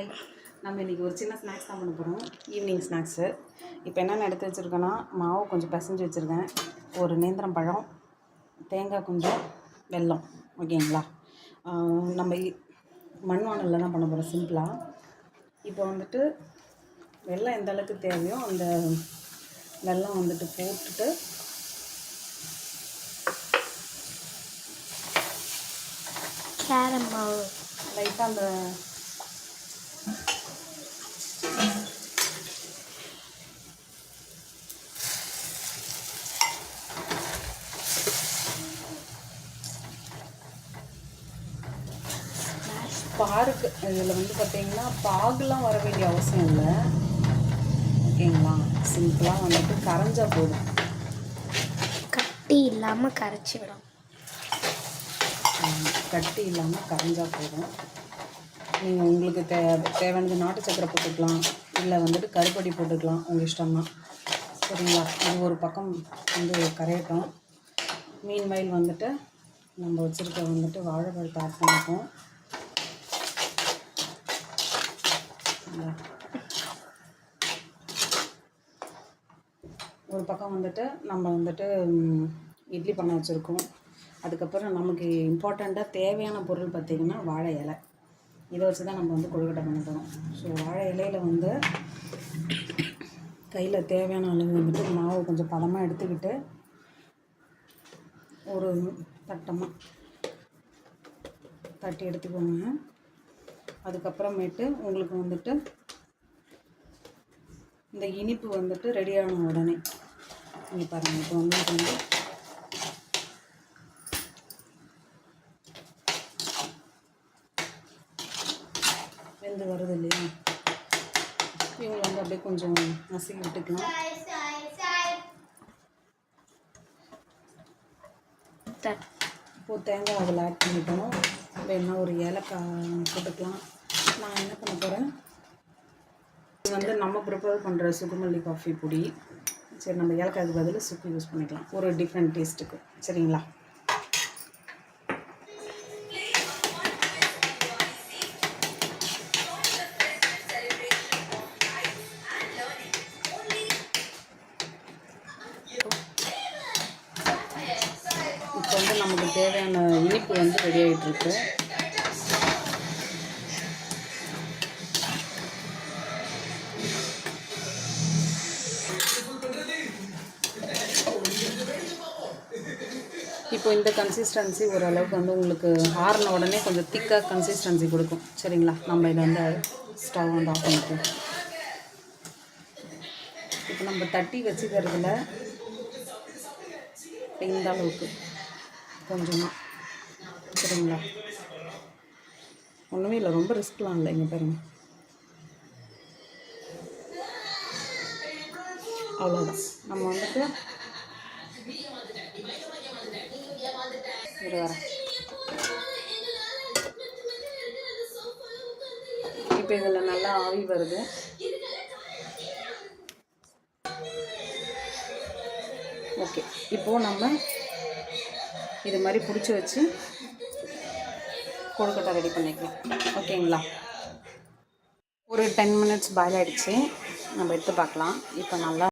Hi, நம்ம இன்றைக்கி ஒரு சின்ன ஸ்நாக்ஸ் தான் பண்ண போகிறோம். Evening snacks. இப்போ என்னென்ன எடுத்து வச்சுருக்கேன்னா, மாவு கொஞ்சம் பிசைஞ்சு வச்சுருக்கேன், ஒரு நேந்திரம் பழம், தேங்காய் கொஞ்சம், வெல்லம். ஓகேங்களா? நம்ம மண் வானலில் தான் பண்ண போகிறோம் சிம்பிளாக. இப்போ வந்துட்டு வெல்லம் எந்த அளவுக்கு தேவையோ அந்த வெல்லம் வந்துட்டு போட்டுட்டு கேரம் மாவு லைட்டாக அந்த பாருக்கு இதில் வந்து பார்த்திங்கன்னா பாகுலாம் வர வேண்டிய அவசியம் இல்லை. ஓகேங்களா? சிம்பிளாக வந்துட்டு கரைஞ்சா போதும், கட்டி இல்லாமல் கரைச்சிவிடும். கட்டி இல்லாமல் கரைஞ்சா போதும். நீங்கள் உங்களுக்கு தேவையானது நாட்டு சக்கரை போட்டுக்கலாம், இல்லை வந்துட்டு கருப்பட்டி போட்டுக்கலாம், உங்கள் இஷ்டம்தான். சரிங்களா? இது ஒரு பக்கம் வந்து கரையட்டும். மீன்வயல் வந்துட்டு நம்ம வச்சுருக்க வந்துட்டு வாழைப்பழத்தை ஆட் பண்ணிப்போம். ஒரு பக்கம் வந்துட்டு நம்ம வந்துட்டு இட்லி பண்ண வச்சுருக்கோம். அதுக்கப்புறம் நமக்கு இம்பார்ட்டண்ட்டாக தேவையான பொருள் பார்த்திங்கன்னா வாழை இலை. இதை வச்சு தான் நம்ம வந்து கொழுக்கட்டை பண்ண போகிறோம். ஸோ வாழை இலையில் வந்து கையில் தேவையான அளவு வந்துட்டு மாவு கொஞ்சம் பதமாக எடுத்துக்கிட்டு ஒரு தட்டமாக தட்டி எடுத்துக்கோங்க. அதுக்கப்புறமேட்டு உங்களுக்கு வந்துட்டு இந்த இனிப்பு வந்துட்டு ரெடியான உடனே நீங்கள் பாருங்கள், இப்போ வந்து வெந்து வருது இல்லையா? இவங்களை வந்து அப்படியே கொஞ்சம் நசுக்கி விட்டுக்கலாம். இப்போது தேங்காய் அதில் ஆட் பண்ணிட்டோம். வேணா ஒரு ஏலக்காய் போட்டுக்கலாம். நான் என்ன பண்ண போகிறேன், இது வந்து நம்ம ப்ரிப்பேர் பண்ணுற சுகுமல்லி காஃபி பொடி. சரி, நம்ம ஏலக்காய்க்கு பதில் சுக்கு யூஸ் பண்ணிக்கலாம் ஒரு டிஃப்ரெண்ட் டேஸ்ட்டுக்கு. சரிங்களா? இப்போ வந்து நமக்கு தேவையான இனிப்பு வந்து ரெடி ஆகிட்டுருக்கு. இப்போ இந்த கன்சிஸ்டன்சி ஓரளவுக்கு வந்து உங்களுக்கு ஆறின உடனே கொஞ்சம் திக்காக கன்சிஸ்டன்சி கொடுக்கும். சரிங்களா? நம்ம இதை வந்து ஸ்டவ் வந்து ஆஃப் பண்ணிப்போம். இப்போ நம்ம தட்டி வச்சுக்கிறதுல இந்த அளவுக்கு கொஞ்சமாக. சரிங்களா? ஒன்றுமே இல்லை, ரொம்ப ரிஸ்க்லாம் இல்லை. இங்கே பாருங்க, அவ்வளோதான். நம்ம வந்துட்டு இது வரேன். இப்போ இதில் நல்லா ஆவி வருது. ஓகே, இப்போது நம்ம இது மாதிரி பிடிச்சி வச்சு கொழுக்கட்டை ரெடி பண்ணிக்கலாம். ஓகேங்களா? ஒரு 10 மினிட்ஸ் பாயில் ஆகிடுச்சு. நம்ம எடுத்து பார்க்கலாம். இப்போ நல்லா